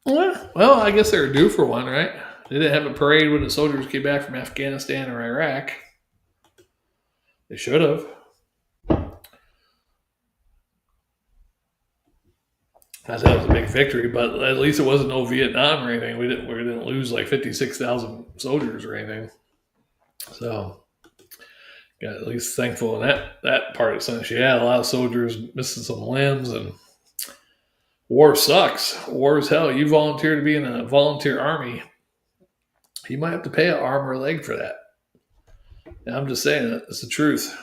Well, I guess they were due for one, right? They didn't have a parade when the soldiers came back from Afghanistan or Iraq. They should have. That was a big victory, but at least it wasn't no Vietnam or anything. We didn't lose like 56,000 soldiers or anything. So, got at least thankful in that part of the sense. Yeah, a lot of soldiers missing some limbs, and war sucks. War is hell. You volunteer to be in a volunteer army, you might have to pay an arm or a leg for that. And I'm just saying it. It's the truth.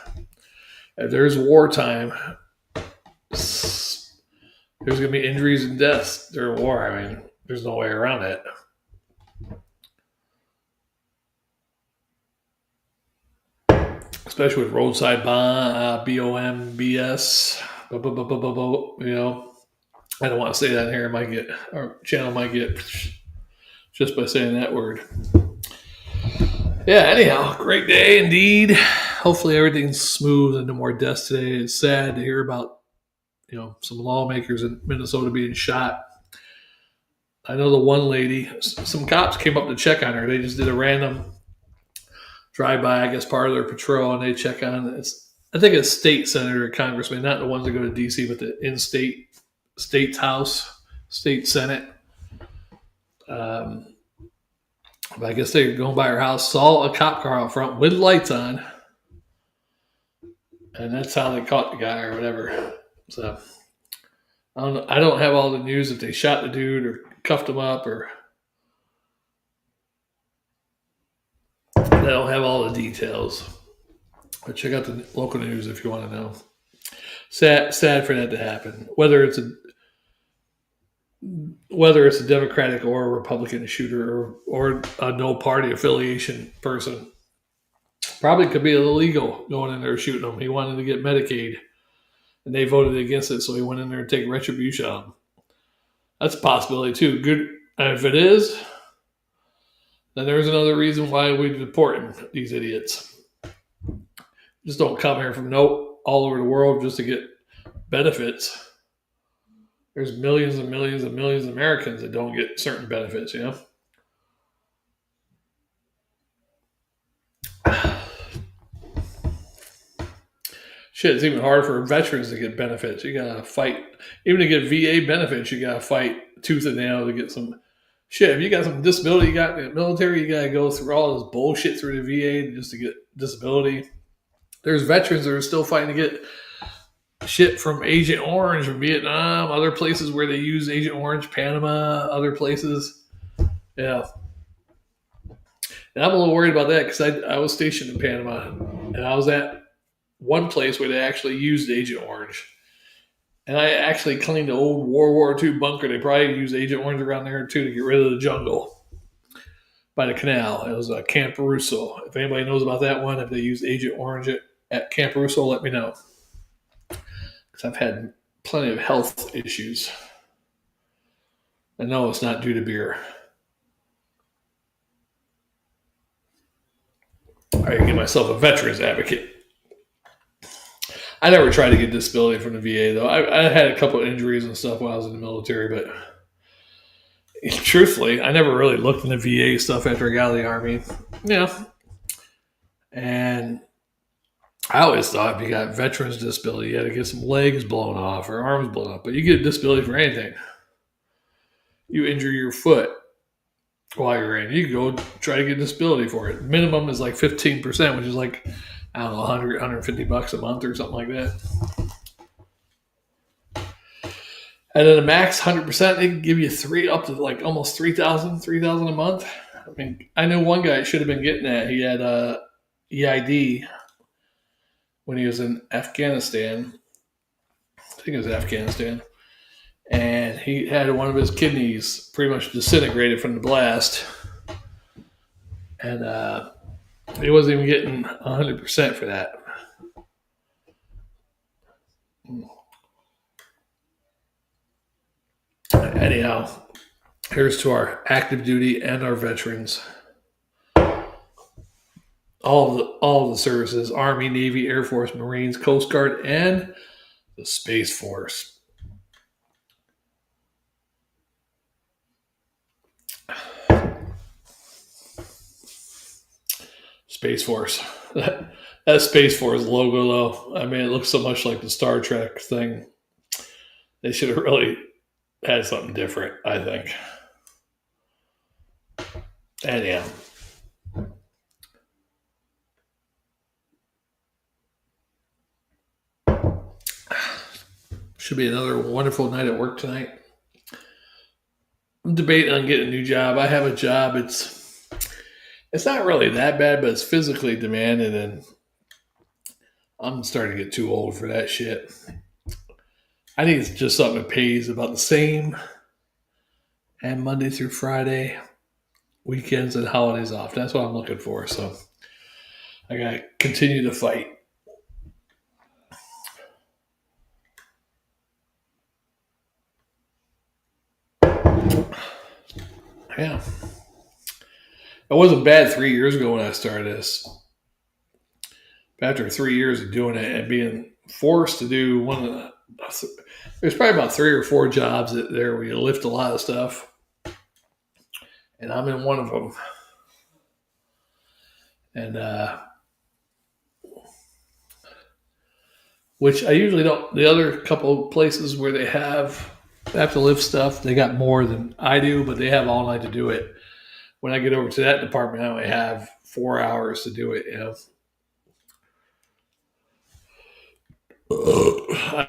If there's wartime, there's going to be injuries and deaths during war. I mean, there's no way around it. Especially with roadside BOM, BS. I don't want to say that here. Our channel might get just by saying that word. Yeah, anyhow, great day indeed. Hopefully everything's smooth and no more deaths today. It's sad to hear about some lawmakers in Minnesota being shot. I know the one lady, some cops came up to check on her. They just did a random drive by, I guess, part of their patrol, and they check on it's. I think it's state senator or congressman, not the ones that go to D.C., but the in-state state's house, state senate. But I guess they were going by her house, saw a cop car out front with lights on, and that's how they caught the guy or whatever. So I don't have all the news if they shot the dude or cuffed him up, or they don't have all the details. But check out the local news if you want to know. Sad for that to happen. Whether it's a Democratic or a Republican shooter or a no party affiliation person, probably could be illegal going in there shooting him. He wanted to get Medicaid, and they voted against it, so he went in there and take retribution on him. That's a possibility too. Good, and if it is, then there's another reason why we deport these idiots. Just don't come here from all over the world just to get benefits. There's millions and millions and millions of Americans that don't get certain benefits, Shit, it's even harder for veterans to get benefits. You gotta fight. Even to get VA benefits, you gotta fight tooth and nail to get some shit. If you got some disability you got in the military, you gotta go through all this bullshit through the VA just to get disability. There's veterans that are still fighting to get shit from Agent Orange from Vietnam, other places where they use Agent Orange, Panama, other places. Yeah. And I'm a little worried about that because I was stationed in Panama, and I was at one place where they actually used Agent Orange. And I actually cleaned the old World War II bunker. They probably used Agent Orange around there too to get rid of the jungle by the canal. It was Camp Russo. If anybody knows about that one, if they used Agent Orange at Camp Russo, let me know. Because I've had plenty of health issues. And no, it's not due to beer. I can get myself a veterans advocate. I never tried to get disability from the VA, though. I had a couple of injuries and stuff while I was in the military, but truthfully, I never really looked into VA stuff after I got out of the Army. Yeah. And I always thought if you got veterans disability, you had to get some legs blown off or arms blown off. But you get a disability for anything. You injure your foot while you're in, you can go try to get disability for it. Minimum is like 15%, which is like, I don't know, $100, $150 a month or something like that. And then the max 100%, they can give you up to like almost $3,000 a month. I mean, I know one guy should have been getting that. He had EID when he was in Afghanistan. I think it was Afghanistan. And he had one of his kidneys pretty much disintegrated from the blast. And he wasn't even getting 100% for that. Anyhow, here's to our active duty and our veterans. All the services: Army, Navy, Air Force, Marines, Coast Guard, and the Space Force. Space Force. That Space Force logo, though, I mean, it looks so much like the Star Trek thing. They should have really had something different, I think. Anyhow. Should be another wonderful night at work tonight. I'm debating on getting a new job. I have a job. It's not really that bad, but it's physically demanding, and I'm starting to get too old for that shit. I need just something that pays about the same, and Monday through Friday, weekends and holidays off. That's what I'm looking for. So I got to continue to fight. Yeah. It wasn't bad 3 years ago when I started this. After 3 years of doing it and being forced to do one of There's probably about 3 or 4 jobs there where you lift a lot of stuff, and I'm in one of them. And which I usually don't. The other couple of places where they have to lift stuff, they got more than I do, but they have all night to do it. When I get over to that department, I only have 4 hours to do it.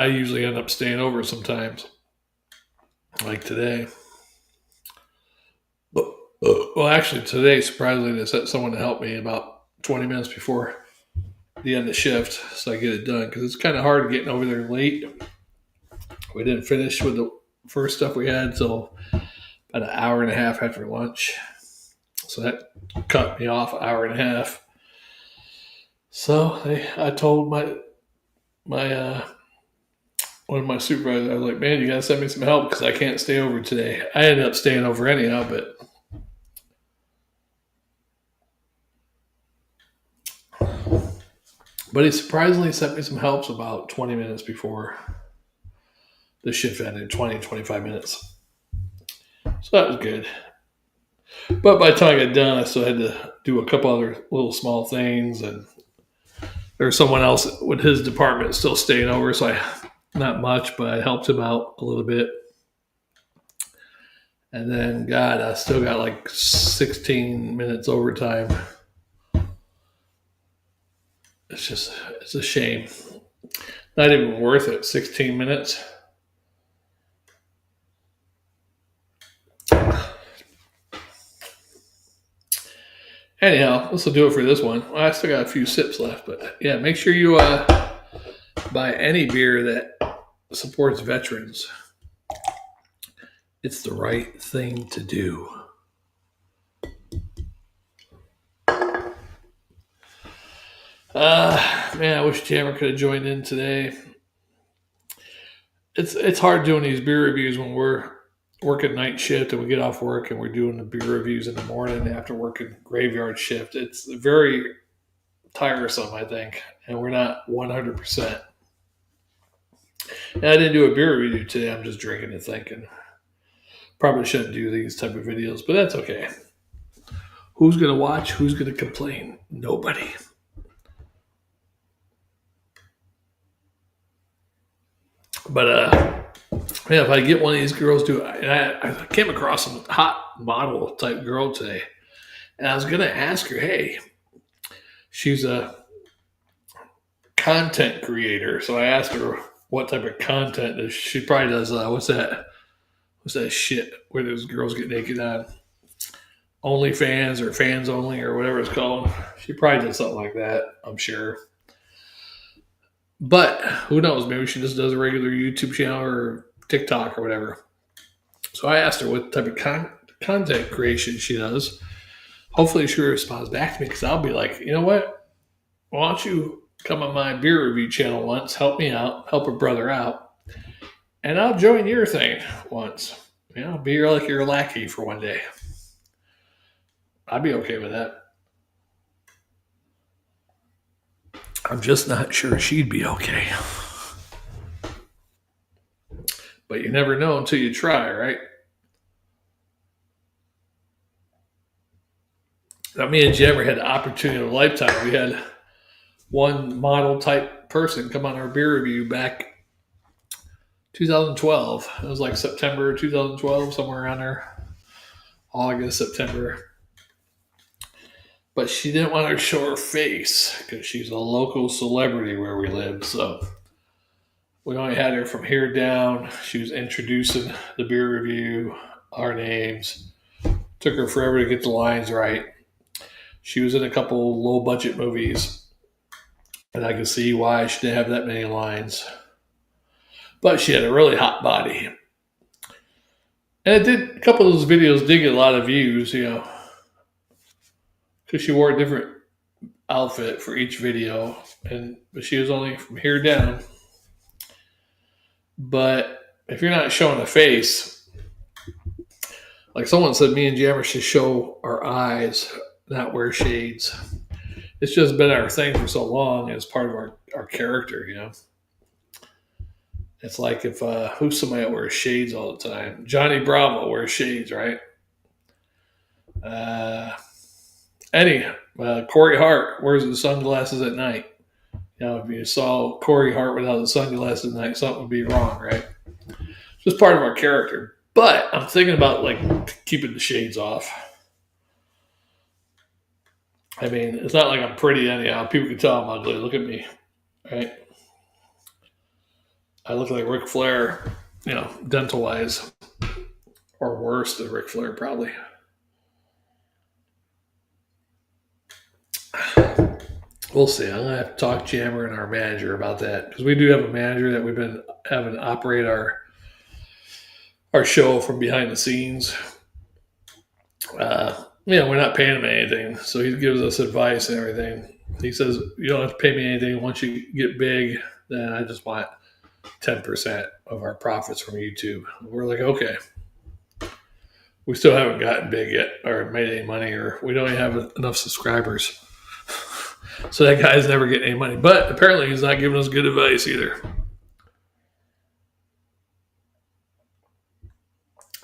I usually end up staying over sometimes, like today. Well, actually, today, surprisingly, they sent someone to help me about 20 minutes before the end of shift, so I get it done because it's kind of hard getting over there late. We didn't finish with the first stuff we had until about an hour and a half after lunch, so that cut me off an hour and a half. So I told my one of my supervisors, I was like, "Man, you gotta send me some help because I can't stay over today." I ended up staying over anyhow, but he surprisingly sent me some helps about 20 minutes before the shift ended, 20-25 minutes. So that was good. But by the time I got done, I still had to do a couple other little small things, and there was someone else with his department still staying over, so not much, but I helped him out a little bit. And then, God, I still got like 16 minutes overtime. It's a shame. Not even worth it, 16 minutes. Anyhow, this will do it for this one. Well, I still got a few sips left, but yeah, make sure you buy any beer that supports veterans. It's the right thing to do. Man, I wish Jammer could have joined in today. It's hard doing these beer reviews when we're working night shift and we get off work and we're doing the beer reviews in the morning after working graveyard shift. It's very tiresome, I think, and we're not 100%. And I didn't do a beer review today. I'm just drinking and thinking. Probably shouldn't do these type of videos, but that's okay. Who's gonna watch? Who's gonna complain? Nobody. But yeah, if I get one of these girls to, and I came across some hot model type girl today, and I was gonna ask her, hey, she's a content creator, so I asked her what type of content does she probably does. What's that shit where those girls get naked on OnlyFans or Fans Only or whatever it's called? She probably did something like that, I'm sure. But who knows? Maybe she just does a regular YouTube channel or TikTok or whatever. So I asked her what type of content creation she does. Hopefully she responds back to me because I'll be like, you know what? Why don't you come on my beer review channel once, help me out, help a brother out, and I'll join your thing once. Be like your lackey for one day. I'd be okay with that. I'm just not sure she'd be okay. But you never know until you try, right? Now, me and Jammer had the opportunity of a lifetime. We had one model type person come on our beer review back 2012. It was like September 2012, somewhere around there. August, September. But she didn't want to show her face because she's a local celebrity where we live. So we only had her from here down. She was introducing the beer review, our names. Took her forever to get the lines right. She was in a couple low budget movies, and I can see why she didn't have that many lines. But she had a really hot body. And a couple of those videos did get a lot of views, because she wore a different outfit for each video, but she was only from here down. But if you're not showing a face, like someone said, me and Jammer should show our eyes, not wear shades. It's just been our thing for so long as part of our character, It's like if who's somebody that wears shades all the time? Johnny Bravo wears shades, right? Uh, any Corey Hart wears the sunglasses at night. You know, if you saw Corey Hart without the sunglasses at night, something would be wrong, right? It's just part of our character. But I'm thinking about like keeping the shades off. I mean, it's not like I'm pretty anyhow. People can tell I'm ugly. Look at me, right? I look like Ric Flair, you know, dental wise, or worse than Ric Flair, probably. We'll see. I'm gonna have to talk Jammer and our manager about that because we do have a manager that we've been having operate our show from behind the scenes. We're not paying him anything, so he gives us advice and everything. He says you don't have to pay me anything. Once you get big, then I just want 10% of our profits from YouTube. We're like, okay. We still haven't gotten big yet or made any money, or we don't even have enough subscribers. So that guy's never getting any money. But apparently he's not giving us good advice either.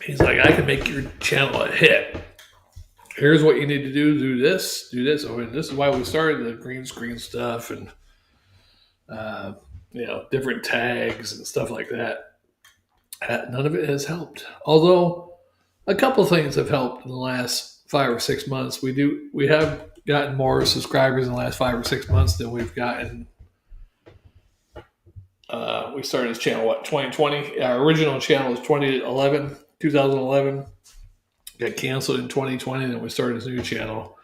He's like, I can make your channel a hit. Here's what you need to do. Do this, do this. I mean, this is why we started the green screen stuff and, different tags and stuff like that. None of it has helped. Although a couple of things have helped in the last 5 or 6 months. We have gotten more subscribers in the last 5 or 6 months than we've gotten. We started this channel, 2020? Our original channel was 2011. Got canceled in 2020, then we started this new channel.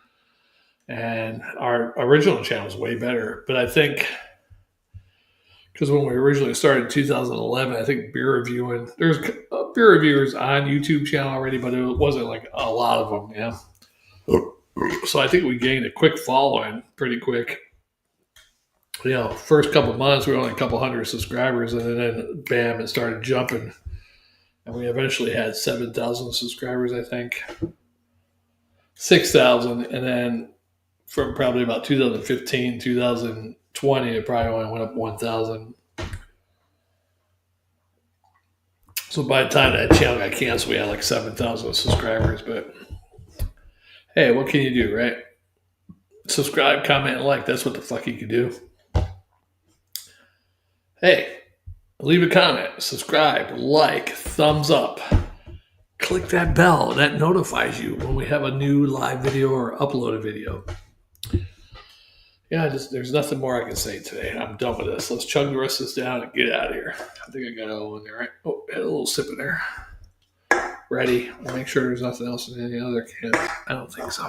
And our original channel was way better. But I think, because when we originally started in 2011, I think there's beer reviewers on YouTube channel already, but it wasn't like a lot of them, yeah. So I think we gained a quick following pretty quick. First couple months, we were only a couple hundred subscribers, and then bam, it started jumping. And we eventually had 7,000 subscribers, I think. 6,000. And then from probably about 2015, 2020, it probably only went up 1,000. So by the time that channel got canceled, we had like 7,000 subscribers. But hey, what can you do, right? Subscribe, comment, and like. That's what the fuck you can do. Hey, leave a comment, subscribe, like, thumbs up. Click that bell. That notifies you when we have a new live video or upload a video. Yeah, there's nothing more I can say today. I'm done with this. Let's chug the rest of this down and get out of here. I think I got it all in there, right? Oh, had a little sip in there. Ready. I'll make sure there's nothing else in any other can. I don't think so.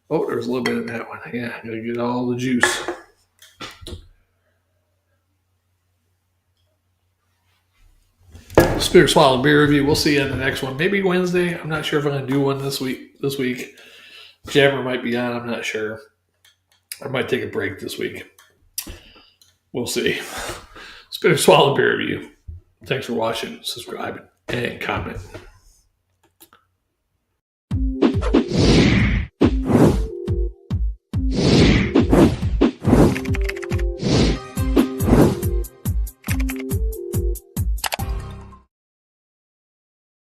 Oh, there's a little bit in that one. Yeah, gotta get all the juice. Spirit Swallow beer review. We'll see you in the next one. Maybe Wednesday. I'm not sure if I'm going to do one this week. Jammer might be on. I'm not sure. I might take a break this week. We'll see. Spirit Swallow beer review. Thanks for watching, subscribing, and comment.